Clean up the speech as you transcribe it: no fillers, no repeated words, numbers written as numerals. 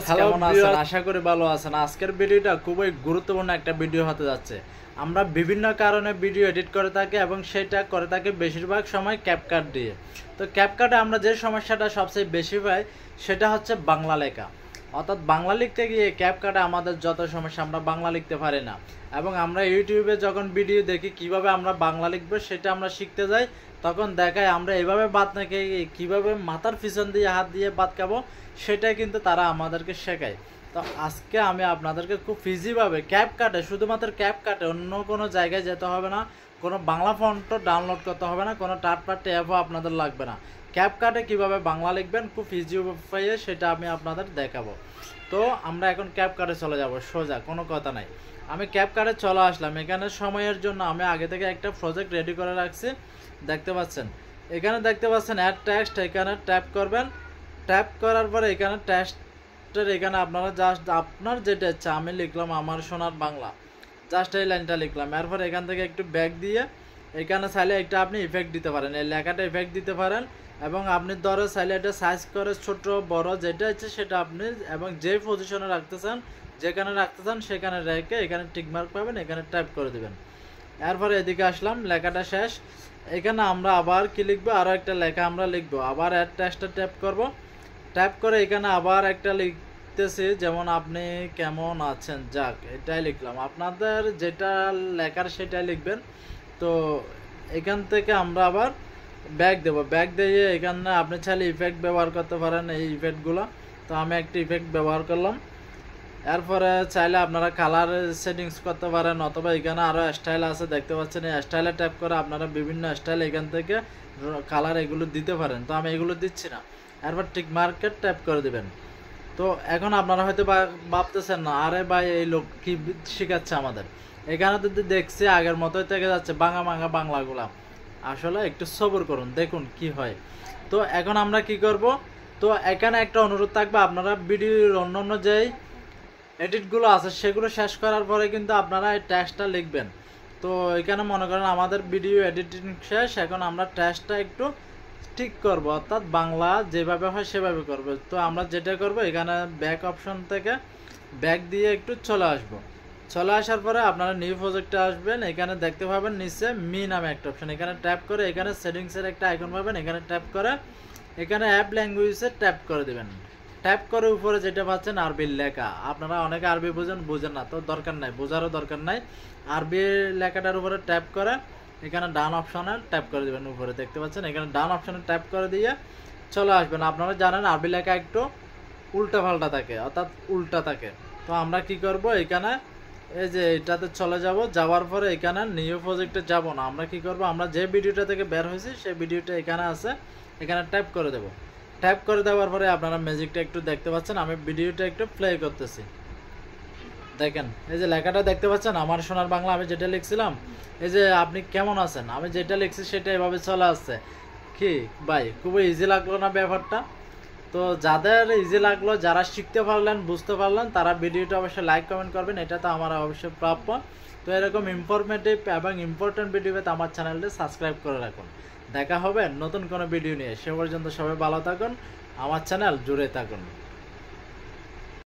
কেমন আছেন? আশা করি ভালো আছেন। আজকের ভিডিওটা খুবই গুরুত্বপূর্ণ একটা ভিডিও হতে যাচ্ছে। আমরা বিভিন্ন কারণে ভিডিও এডিট করে থাকি এবং সেটা করে থাকি বেশিরভাগ সময় ক্যাপকাট দিয়ে। তো ক্যাপকাটে আমরা যে সমস্যাটা সবচেয়ে বেশি পাই সেটা হচ্ছে বাংলা লেখা। অর্থাৎ বাংলা লিখতে গিয়ে ক্যাপকাটে আমাদের যত সমস্যা, আমরা বাংলা লিখতে পারি না। এবং আমরা ইউটিউবে যখন ভিডিও দেখি কিভাবে আমরা বাংলা লিখবো সেটা আমরা শিখতে যাই, তখন দেখায় আমরা এভাবে বাত না খেয়ে কীভাবে মাথার পিছন দিয়ে হাত দিয়ে বাত খাবো সেটাই কিন্তু তারা আমাদেরকে শেখায়। তো আজকে আমি আপনাদেরকে খুব ইজিভাবে ক্যাপকাটে, শুধুমাত্র ক্যাপকাটে, অন্য কোনো জায়গায় যেতে হবে না, কোনো বাংলা ফন্টও ডাউনলোড করতে হবে না, কোনো থার্ড পার্টি অ্যাপও আপনাদের লাগবে না। ক্যাপকাটে কিভাবে বাংলা লিখবেন খুব ইজি উপায়ে সেটা আমি আপনাদের দেখাবো। তো আমরা এখন ক্যাপকাটে চলে যাব সোজা, কোনো কথা নাই। আমি ক্যাপকাটে চলে আসলাম। এখানে সময়ের জন্য আমি আগে থেকে একটা প্রজেক্ট রেডি করে রাখছি, দেখতে পাচ্ছেন। এখানে দেখতে পাচ্ছেন অ্যাড টেক্সট, এখানে ট্যাপ করবেন। ট্যাপ করার পরে এখানে টেক্সটের এখানে আপনারা জাস্ট আপনার যেটা ইচ্ছা, আমি লিখলাম আমার সোনার বাংলা, জাস্ট এই লাইনটা লিখলাম। এরপর এখান থেকে একটু ব্যাক দিয়ে এখানে চাইলে একটা আপনি ইফেক্ট দিতে পারেন, এই লেখাটা ইফেক্ট দিতে পারেন। এবং আপনি ধরো চাইলে এটা সাইজ করে ছোট বড় যেটা ইচ্ছে সেটা আপনি, এবং যে পজিশনে রাখতে চান, যেখানে রাখতে চান সেখানে রেখে এখানে টিকমার্ক পাবেন, এখানে টাইপ করে দেবেন। এরপরে এদিকে আসলাম, লেখাটা শেষ। এখানে আমরা আবার কি লিখবো, আরও একটা লেখা আমরা লিখবো। আবার অ্যাড টেক্সটটা ট্যাপ করব। ট্যাপ করে এখানে আবার একটা লিখতেছি, যেমন আপনি কেমন আছেন, যাক এটাই লিখলাম। আপনাদের যেটা লেখার সেটাই লিখবেন। তো এখান থেকে আমরা আবার ব্যাক দেব। ব্যাক দিয়ে এখানে আপনি চাইলে ইফেক্ট ব্যবহার করতে পারেন, এই ইফেক্টগুলো। তো আমি একটা ইফেক্ট ব্যবহার করলাম। এরপরে চাইলে আপনারা কালার সেটিংস করতে পারেন, অথবা এখানে আরও স্টাইল আছে দেখতে পাচ্ছেন, এই স্টাইলে ট্যাপ করে আপনারা বিভিন্ন স্টাইল এখান থেকে কালার এগুলো দিতে পারেন। তো আমি এগুলো দিচ্ছি না। এরপর টিক মার্কেট ট্যাপ করে দেবেন। তো এখন আপনারা হয়তো ভাবতেছেন না, আরে ভাই এই লোক কি শেখাচ্ছে আমাদের। এখানে তো দেখছি আগের মতোই থেকে যাচ্ছে বাংলা বাংলাগুলা। আসলে একটু সবর করুন, দেখুন কি হয়। তো এখন আমরা কি করব, তো এখানে একটা অনুরোধ থাকবে, আপনারা ভিডিওর অন্য যেই এডিটগুলো আছে সেগুলো শেষ করার পরে কিন্তু আপনারা এই টেক্সটটা লিখবেন। তো এখানে মনে করেন আমাদের ভিডিও এডিটিং শেষ, এখন আমরা টেক্সটটা একটু ঠিক করব, অর্থাৎ বাংলা যেভাবে হয় সেভাবে করব। তো আমরা যেটা করব, এখানে ব্যাক অপশন থেকে ব্যাক দিয়ে একটু চলে আসব। চলে আসার পরে আপনারা নিউ প্রজেক্টে আসবেন। এখানে দেখতে পাবেন নিচে মি নামে একটা অপশন, এখানে ট্যাপ করে এখানে সেটিংসের একটা আইকন পাবেন, এখানে ট্যাপ করে এখানে অ্যাপ ল্যাঙ্গুয়েজে ট্যাপ করে দেবেন। ট্যাপ করে উপরে যেটা পাচ্ছেন আরবির লেখা, আপনারা অনেকে আরবি বুঝেন না, তো দরকার নাই, বোঝারও দরকার নাই। আরবি লেখাটার উপরে ট্যাপ করে এখানে ডান অপশনে ট্যাপ করে দেবেন। উপরে দেখতে পাচ্ছেন এখানে ডান অপশনে ট্যাপ করে দিয়ে চলে আসবেন। আপনারা জানেন আরবি লেখা একটু উল্টা পাল্টা থাকে, অর্থাৎ উল্টা থাকে। তো আমরা কি করব, এখানে এই যে এটাতে চলে যাব। যাওয়ার পরে এখানে নিউ প্রজেক্টে যাব না, আমরা কি করব, আমরা যে ভিডিওটা থেকে বের হয়েছি সেই ভিডিওটা এখানে আছে, এখানে ট্যাপ করে দেব। ট্যাপ করে দেওয়ার পরে আপনারা ম্যাজিকটা একটু দেখতে পাচ্ছেন, আমি ভিডিওটা একটু প্লে করতেছি। দেখেন এই যে লেখাটা দেখতে পাচ্ছেন আমার সোনার বাংলা, আমি যেটা লিখছিলাম, এই যে আপনি কেমন আছেন, আমি যেটা লিখছি সেটা এভাবে চলে আসছে। কি ভাই, খুবই ইজি লাগলো না ব্যাপারটা? তো যাদের ইজি লাগলো, যারা শিখতে পারলেন, বুঝতে পারলেন, তারা ভিডিওটা অবশ্যই লাইক কমেন্ট করবেন, এটা তো আমার অবশ্যই প্রাপ্য। তো এরকম ইনফরমেটিভ এবং ইম্পর্টেন্ট ভিডিও পেতে আমার চ্যানেলটি সাবস্ক্রাইব করে রাখুন। দেখা হবে নতুন কোনো ভিডিও নিয়ে, সে পর্যন্ত সবাই ভালো থাকুন, আমার চ্যানেল জুড়ে থাকুন।